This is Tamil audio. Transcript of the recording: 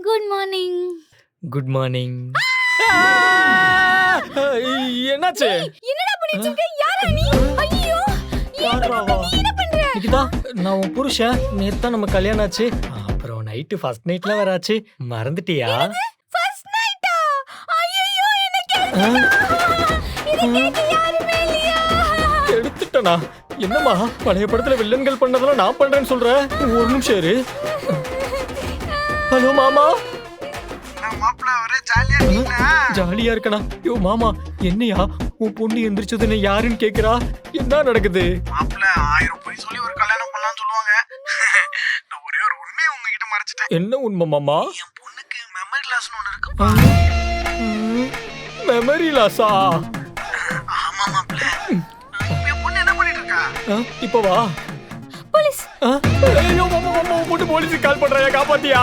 Good morning. Good morning. என்னாச்சு? என்னடா பண்ணிட்டு இருக்க? யாரா நீ? ஐயோ! யாராவா? என்ன பண்ற? நிகிதா, நான் உன் புருஷன். நேத்து தான் நம்ம கல்யாணம் ஆச்சு. அப்புறம் நைட்டு ஃபர்ஸ்ட் நைட்ல வேற ஆச்சு. மறந்துட்டியா? ஃபர்ஸ்ட் நைட்டா? ஐயோ! என்ன கேளுடா. இது கேக்க யாருமே இல்லையா? எடுத்துட்டனா? என்னம்மா பழைய படத்துல வில்லன்கள் பண்ணதெல்லாம் நான் பண்றேன்னு சொல்ற? ஒரு நிமிஷம் இரு. ஹலோ மாமா. மாப்பிள்ள ஒரே ஜாலியா இருக்கீங்களா? ஜாலியா இருக்கனா? யோ மாமா, என்னையா உன் பொண்ணு எந்திரிச்சதுன்னு யாருன்னு கேக்குறா? என்ன நடக்குது? மாப்பிள்ள 1000 பொய் சொல்லி ஒரு கல்யாணம் பண்ணலாம்னு சொல்லுவாங்க. நான் ஒரே ஒரு உண்மையை உங்ககிட்ட மறைச்சிட்டேன். என்ன உண்மை மாமா? என் பொண்ணுக்கு மெமரி லாஸ்னு ஒண்ணு இருக்குப்பா. மெமரி லாஸா? ஆமா மாப்பிள்ள. இப்ப என் பொண்ணு என்ன பண்ணிட்டு இருக்கா? இப்ப வா. போலீஸ். ஐயோ மாமா, மாமா, உன் பொண்ணு போலீஸுக்கு கால் பண்றாயா? காப்பாத்தியா?